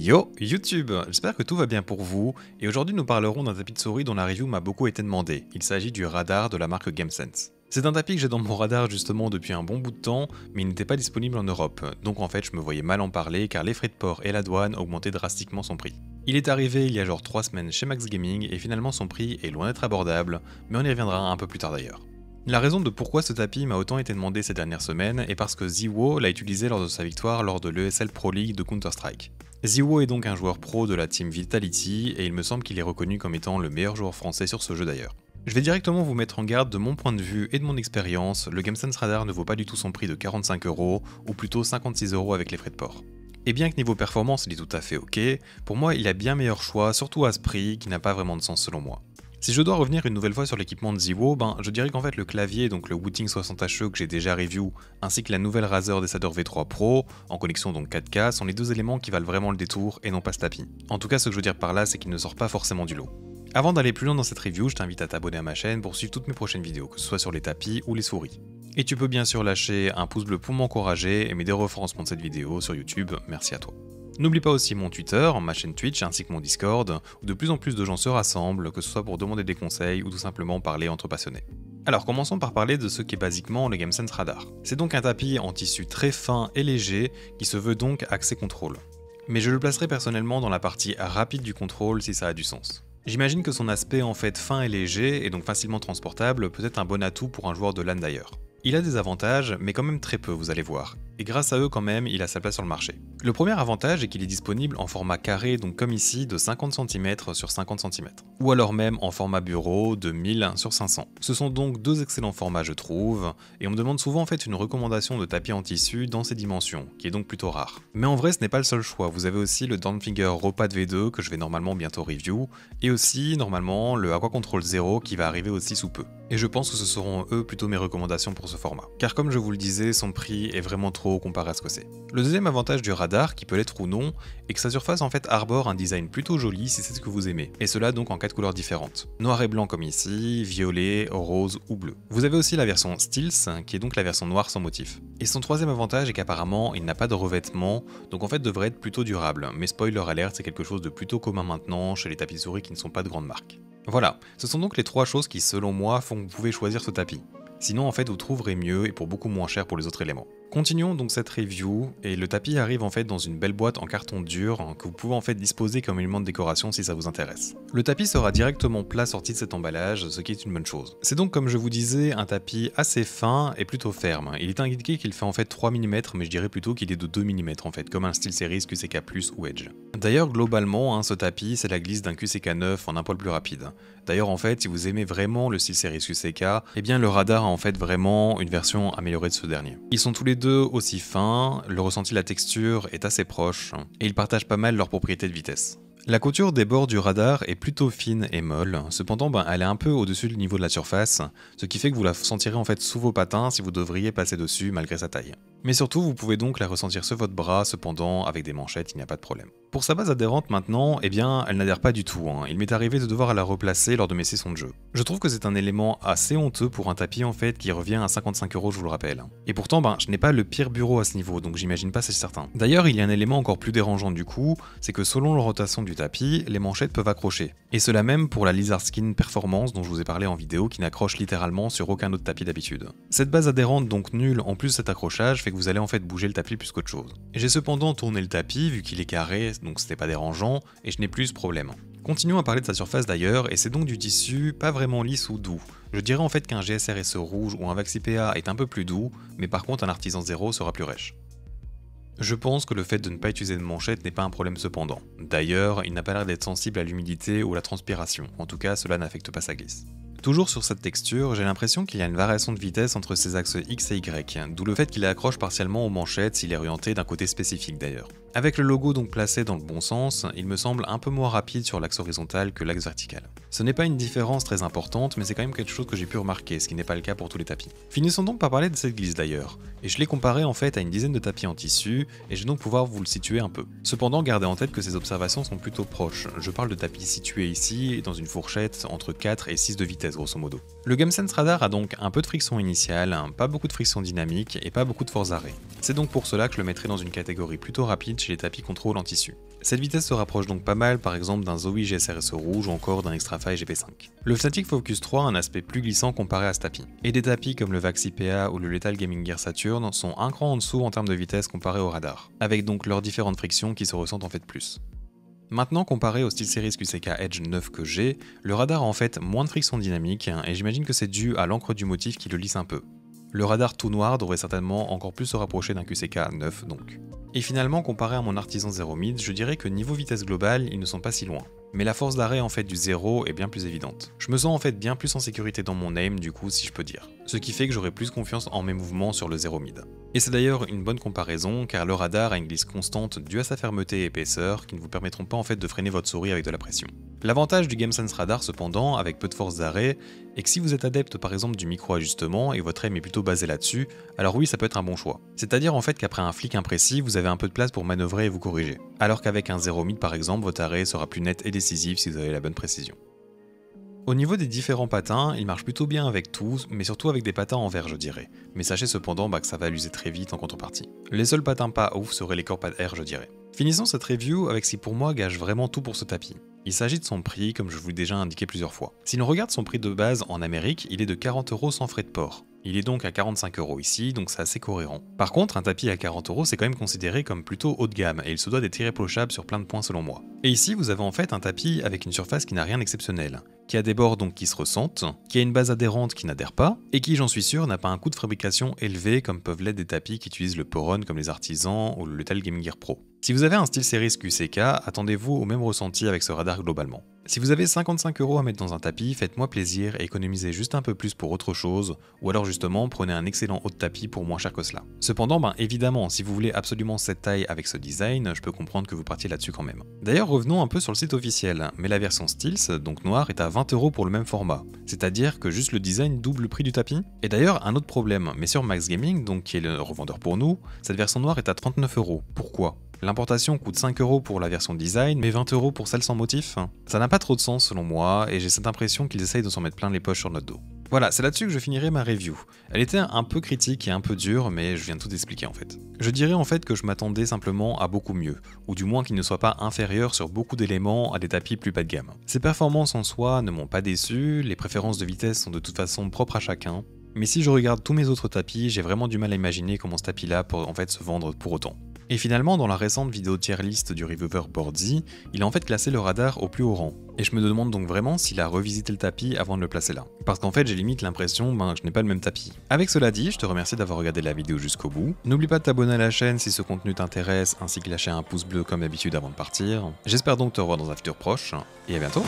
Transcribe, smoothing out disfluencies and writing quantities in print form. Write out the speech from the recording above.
Yo YouTube, j'espère que tout va bien pour vous, et aujourd'hui nous parlerons d'un tapis de souris dont la review m'a beaucoup été demandée. Il s'agit du Radar de la marque GameSense. C'est un tapis que j'ai dans mon radar justement depuis un bon bout de temps, mais il n'était pas disponible en Europe, donc en fait je me voyais mal en parler car les frais de port et la douane augmentaient drastiquement son prix. Il est arrivé il y a genre 3 semaines chez Max Gaming et finalement son prix est loin d'être abordable, mais on y reviendra un peu plus tard d'ailleurs. La raison de pourquoi ce tapis m'a autant été demandé ces dernières semaines est parce que Ziwo l'a utilisé lors de sa victoire lors de l'ESL Pro League de Counter-Strike. Ziwo est donc un joueur pro de la team Vitality et il me semble qu'il est reconnu comme étant le meilleur joueur français sur ce jeu d'ailleurs. Je vais directement vous mettre en garde de mon point de vue et de mon expérience, le GameSense Radar ne vaut pas du tout son prix de 45€, ou plutôt 56€ avec les frais de port. Et bien que niveau performance il est tout à fait ok, pour moi il a bien meilleur choix, surtout à ce prix qui n'a pas vraiment de sens selon moi. Si je dois revenir une nouvelle fois sur l'équipement de Ziwo, je dirais qu'en fait le clavier, donc le Wooting 60HE que j'ai déjà review, ainsi que la nouvelle Razer Decider V3 Pro, en connexion donc 4K, sont les deux éléments qui valent vraiment le détour et non pas ce tapis. En tout cas ce que je veux dire par là c'est qu'il ne sort pas forcément du lot. Avant d'aller plus loin dans cette review, je t'invite à t'abonner à ma chaîne pour suivre toutes mes prochaines vidéos, que ce soit sur les tapis ou les souris. Et tu peux bien sûr lâcher un pouce bleu pour m'encourager et m'aider au référencement de cette vidéo sur YouTube, merci à toi. N'oublie pas aussi mon Twitter, ma chaîne Twitch ainsi que mon Discord, où de plus en plus de gens se rassemblent, que ce soit pour demander des conseils ou tout simplement parler entre passionnés. Alors commençons par parler de ce qu'est basiquement le GameSense Radar. C'est donc un tapis en tissu très fin et léger qui se veut donc axé contrôle. Mais je le placerai personnellement dans la partie rapide du contrôle si ça a du sens. J'imagine que son aspect en fait fin et léger et donc facilement transportable peut être un bon atout pour un joueur de LAN d'ailleurs. Il a des avantages, mais quand même très peu, vous allez voir. Et grâce à eux quand même, il a sa place sur le marché. Le premier avantage est qu'il est disponible en format carré, donc comme ici, de 50 cm sur 50 cm. Ou alors même en format bureau de 1000 sur 500. Ce sont donc deux excellents formats je trouve, et on me demande souvent en fait une recommandation de tapis en tissu dans ces dimensions, qui est donc plutôt rare. Mais en vrai ce n'est pas le seul choix, vous avez aussi le Downfinger Ropad V2 que je vais normalement bientôt review, et aussi normalement le Aqua Control Zero qui va arriver aussi sous peu. Et je pense que ce seront eux plutôt mes recommandations pour ce format. Car comme je vous le disais, son prix est vraiment trop haut comparé à ce que c'est. Le deuxième avantage du radar, qui peut l'être ou non, est que sa surface en fait arbore un design plutôt joli si c'est ce que vous aimez. Et cela donc en 4 couleurs différentes. Noir et blanc comme ici, violet, rose ou bleu. Vous avez aussi la version Stealth, qui est donc la version noire sans motif. Et son troisième avantage est qu'apparemment il n'a pas de revêtement, donc en fait devrait être plutôt durable. Mais spoiler alert, c'est quelque chose de plutôt commun maintenant chez les tapis de souris qui ne sont pas de grandes marques. Voilà, ce sont donc les trois choses qui selon moi font que vous pouvez choisir ce tapis. Sinon en fait vous trouverez mieux et pour beaucoup moins cher pour les autres éléments. Continuons donc cette review, et le tapis arrive en fait dans une belle boîte en carton dur que vous pouvez en fait disposer comme élément de décoration si ça vous intéresse. Le tapis sera directement plat sorti de cet emballage, ce qui est une bonne chose. C'est donc comme je vous disais un tapis assez fin et plutôt ferme. Il est indiqué qu'il fait en fait 3 mm mais je dirais plutôt qu'il est de 2 mm en fait, comme un SteelSeries QCK+ ou Edge. D'ailleurs globalement ce tapis c'est la glisse d'un QCK 9 en un poil plus rapide. D'ailleurs en fait si vous aimez vraiment le SteelSeries QCK, eh bien le radar a en fait vraiment une version améliorée de ce dernier. Ils sont tous les deux aussi fins, le ressenti de la texture est assez proche, et ils partagent pas mal leurs propriétés de vitesse. La couture des bords du radar est plutôt fine et molle, cependant elle est un peu au-dessus du niveau de la surface, ce qui fait que vous la sentirez en fait sous vos patins si vous devriez passer dessus malgré sa taille. Mais surtout vous pouvez donc la ressentir sur votre bras, cependant avec des manchettes il n'y a pas de problème. Pour sa base adhérente maintenant, eh bien elle n'adhère pas du tout, il m'est arrivé de devoir la replacer lors de mes sessions de jeu. Je trouve que c'est un élément assez honteux pour un tapis en fait qui revient à 55€, je vous le rappelle. Et pourtant je n'ai pas le pire bureau à ce niveau, donc j'imagine pas c'est certain. D'ailleurs il y a un élément encore plus dérangeant du coup, c'est que selon la rotation du tapis, les manchettes peuvent accrocher. Et cela même pour la Lizard Skin Performance dont je vous ai parlé en vidéo qui n'accroche littéralement sur aucun autre tapis d'habitude. Cette base adhérente donc nulle en plus de cet accrochage fait que vous allez en fait bouger le tapis plus qu'autre chose. J'ai cependant tourné le tapis vu qu'il est carré donc c'était pas dérangeant et je n'ai plus ce problème. Continuons à parler de sa surface d'ailleurs et c'est donc du tissu pas vraiment lisse ou doux. Je dirais en fait qu'un GSRSE rouge ou un Vaxi-PA est un peu plus doux mais par contre un Artisan Zero sera plus rêche. Je pense que le fait de ne pas utiliser de manchette n'est pas un problème cependant. D'ailleurs, il n'a pas l'air d'être sensible à l'humidité ou à la transpiration, en tout cas cela n'affecte pas sa glisse. Toujours sur cette texture, j'ai l'impression qu'il y a une variation de vitesse entre ses axes X et Y, d'où le fait qu'il accroche partiellement aux manchettes s'il est orienté d'un côté spécifique d'ailleurs. Avec le logo donc placé dans le bon sens, il me semble un peu moins rapide sur l'axe horizontal que l'axe vertical. Ce n'est pas une différence très importante, mais c'est quand même quelque chose que j'ai pu remarquer, ce qui n'est pas le cas pour tous les tapis. Finissons donc par parler de cette glisse d'ailleurs, et je l'ai comparé en fait à une dizaine de tapis en tissu, et je vais donc pouvoir vous le situer un peu. Cependant, gardez en tête que ces observations sont plutôt proches, je parle de tapis situés ici, dans une fourchette entre 4 et 6 de vitesse grosso modo. Le GameSense Radar a donc un peu de friction initiale, pas beaucoup de friction dynamique et pas beaucoup de force d'arrêt. C'est donc pour cela que je le mettrai dans une catégorie plutôt rapide chez les tapis contrôle en tissu. Cette vitesse se rapproche donc pas mal par exemple d'un Zowie GSRS rouge ou encore d'un Xtrafy GP5. Le Static Focus 3 a un aspect plus glissant comparé à ce tapis. Et des tapis comme le Vaxi PA ou le Lethal Gaming Gear Saturn sont un cran en dessous en termes de vitesse comparé au radar, avec donc leurs différentes frictions qui se ressentent en fait plus. Maintenant, comparé au SteelSeries QCK Edge 9 que j'ai, le radar a en fait moins de friction dynamique et j'imagine que c'est dû à l'encre du motif qui le lisse un peu. Le radar tout noir devrait certainement encore plus se rapprocher d'un QCK 9 donc. Et finalement, comparé à mon Artisan Zero Mid, je dirais que niveau vitesse globale, ils ne sont pas si loin. Mais la force d'arrêt en fait du Zero est bien plus évidente. Je me sens en fait bien plus en sécurité dans mon aim du coup si je peux dire. Ce qui fait que j'aurai plus confiance en mes mouvements sur le Zero Mid. Et c'est d'ailleurs une bonne comparaison car le radar a une glisse constante due à sa fermeté et épaisseur qui ne vous permettront pas en fait de freiner votre souris avec de la pression. L'avantage du GameSense Radar cependant, avec peu de force d'arrêt, est que si vous êtes adepte par exemple du micro-ajustement et que votre aim est plutôt basé là-dessus, alors oui ça peut être un bon choix. C'est-à-dire en fait qu'après un flic imprécis, vous avez un peu de place pour manœuvrer et vous corriger. Alors qu'avec un Zero Mid par exemple, votre arrêt sera plus net et décisif si vous avez la bonne précision. Au niveau des différents patins, ils marchent plutôt bien avec tous, mais surtout avec des patins en verre je dirais. Mais sachez cependant que ça va l'user très vite en contrepartie. Les seuls patins pas ouf seraient les Corpad Air je dirais. Finissons cette review avec ce qui pour moi gage vraiment tout pour ce tapis. Il s'agit de son prix, comme je vous l'ai déjà indiqué plusieurs fois. Si l'on regarde son prix de base en Amérique, il est de 40€ sans frais de port. Il est donc à 45€ ici, donc c'est assez cohérent. Par contre, un tapis à 40€ c'est quand même considéré comme plutôt haut de gamme, et il se doit d'être irréprochable sur plein de points selon moi. Et ici, vous avez en fait un tapis avec une surface qui n'a rien d'exceptionnel, qui a des bords donc qui se ressentent, qui a une base adhérente qui n'adhère pas, et qui, j'en suis sûr, n'a pas un coût de fabrication élevé comme peuvent l'être des tapis qui utilisent le Poron comme les Artisans ou le Lethal Gaming Gear Pro. Si vous avez un SteelSeries QCK, attendez-vous au même ressenti avec ce radar globalement. Si vous avez 55€ à mettre dans un tapis, faites-moi plaisir et économisez juste un peu plus pour autre chose, ou alors justement prenez un excellent haut de tapis pour moins cher que cela. Cependant, évidemment, si vous voulez absolument cette taille avec ce design, je peux comprendre que vous partiez là-dessus quand même. D'ailleurs, revenons un peu sur le site officiel, mais la version Steels, donc noire, est à 20€ pour le même format, c'est-à-dire que juste le design double le prix du tapis. Et d'ailleurs, un autre problème, mais sur Max Gaming, donc qui est le revendeur pour nous, cette version noire est à 39€. Pourquoi ? L'importation coûte 5€ pour la version design, mais 20€ pour celle sans motif. Ça n'a pas trop de sens selon moi, et j'ai cette impression qu'ils essayent de s'en mettre plein les poches sur notre dos. Voilà, c'est là-dessus que je finirai ma review. Elle était un peu critique et un peu dure, mais je viens de tout expliquer en fait. Je dirais en fait que je m'attendais simplement à beaucoup mieux, ou du moins qu'il ne soit pas inférieur sur beaucoup d'éléments à des tapis plus bas de gamme. Ses performances en soi ne m'ont pas déçu, les préférences de vitesse sont de toute façon propres à chacun, mais si je regarde tous mes autres tapis, j'ai vraiment du mal à imaginer comment ce tapis-là peut en fait se vendre pour autant. Et finalement, dans la récente vidéo tier list du reviewer Boardsy, il a en fait classé le radar au plus haut rang. Et je me demande donc vraiment s'il a revisité le tapis avant de le placer là. Parce qu'en fait, j'ai limite l'impression que je n'ai pas le même tapis. Avec cela dit, je te remercie d'avoir regardé la vidéo jusqu'au bout. N'oublie pas de t'abonner à la chaîne si ce contenu t'intéresse, ainsi que lâcher un pouce bleu comme d'habitude avant de partir. J'espère donc te revoir dans un futur proche, et à bientôt.